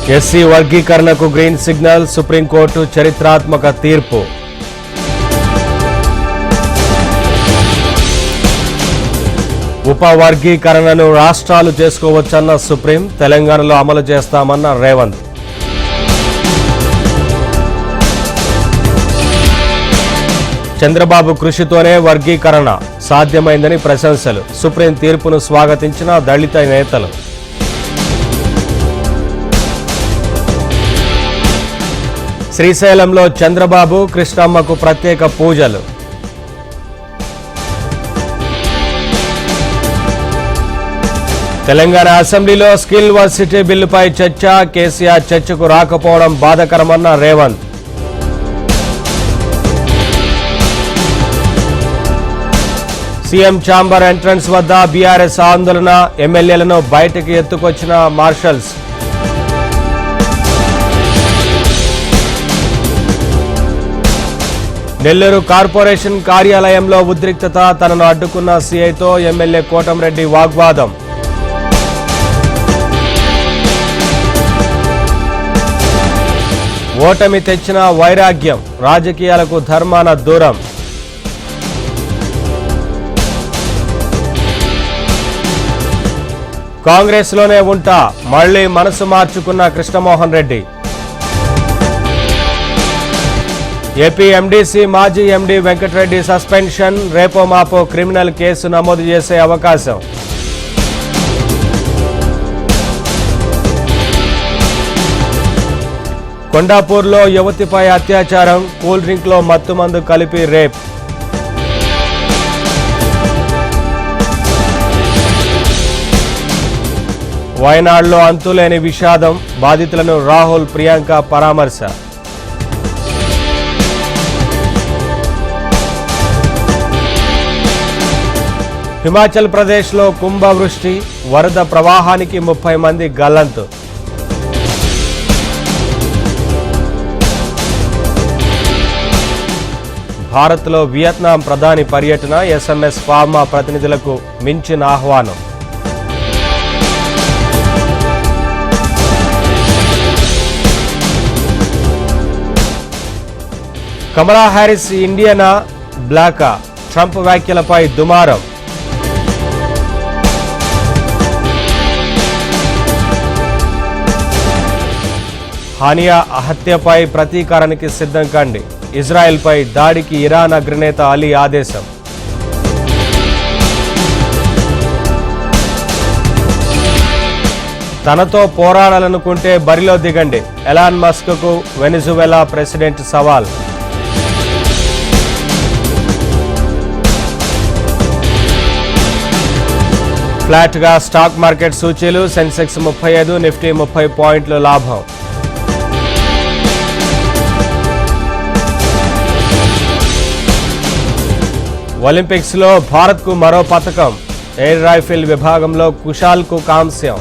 SC వర్గీకరణకు green signal, supreme court చరిత్రాత్మక తీర్పు. ఉపవర్గీకరణను రాష్ట్రాలు చేసుకోవచ్చన్న సుప్రీం, తెలంగాణలో అమలు చేస్తామన్న రేవంత్. చంద్రబాబు కృషితోనే వర్గీకరణ సాధ్యమైందని ప్రశంసలు, సుప్రీం తీర్పును స్వాగతించిన దళిత నేతలు. శ్రీశైలంలో చంద్రబాబు, కృష్ణమ్మకు ప్రత్యేక పూజలు. తెలంగాణ అసెంబ్లీలో స్కిల్ వర్సిటీ బిల్లుపై చర్చ, కేసీఆర్ చర్చకు రాకపోవడం బాధాకరమన్న రేవంత్. సీఎం ఛాంబర్ ఎంట్రన్స్ వద్ద బీఆర్ఎస్ ఆందోళన, ఎమ్మెల్యేలను బయటకు ఎత్తుకొచ్చిన మార్షల్స్. నెల్లూరు కార్పొరేషన్ కార్యాలయంలో ఉద్రిక్తత, తనను అడ్డుకున్న సీఐతో ఎమ్మెల్యే కోటంరెడ్డి వాగ్వాదం. ఓటమి తెచ్చిన వైరాగ్యం, రాజకీయాలకు ధర్మాన దూరం. కాంగ్రెస్లోనే ఉంటా, మళ్లీ మనసు మార్చుకున్న కృష్ణమోహన్ రెడ్డి. ఏపీ ఎండీసీ మాజీ ఎండీ వెంకటరెడ్డి సస్పెన్షన్, రేపో మాపో క్రిమినల్ కేసు నమోదు చేసే అవకాశం. కొండాపూర్లో యువతిపై అత్యాచారం, కూల్ డ్రింక్లో మత్తుమందు కలిపి రేప్. వయనాడులో అంతులేని విషాదం, బాధితులను రాహుల్, ప్రియాంక పరామర్శ. హిమాచల్ ప్రదేశ్లో కుంభవృష్టి, వరద ప్రవాహానికి 30 మంది గల్లంతు. భారత్లో వియత్నాం ప్రధాని పర్యటన, ఎస్ఎంఎస్ ఫార్మా ప్రతినిధులకు మించిన ఆహ్వానం. కమలా హ్యారిస్ ఇండియనా బ్లాకా, ట్రంప్ వ్యాఖ్యలపై దుమారం. హానియా హత్యపై ప్రతీకారానికి సిద్ధం కండి, ఇజ్రాయెల్పై దాడికి ఇరాన్ అగ్రనేత అలీ ఆదేశం. తనతో పోరాడాలనుకుంటే బరిలో దిగండి, ఎలాన్ మస్క్కు వెనిజువెలా ప్రెసిడెంట్ సవాల్. ఫ్లాట్గా స్టాక్ మార్కెట్ సూచీలు, సెన్సెక్స్ 35, నిఫ్టీ 30 పాయింట్లు లాభం. ఒలింపిక్స్లో భారత్కు మరో పతకం, ఎయిర్ రైఫిల్ విభాగంలో కుషాల్కు కాంస్యం.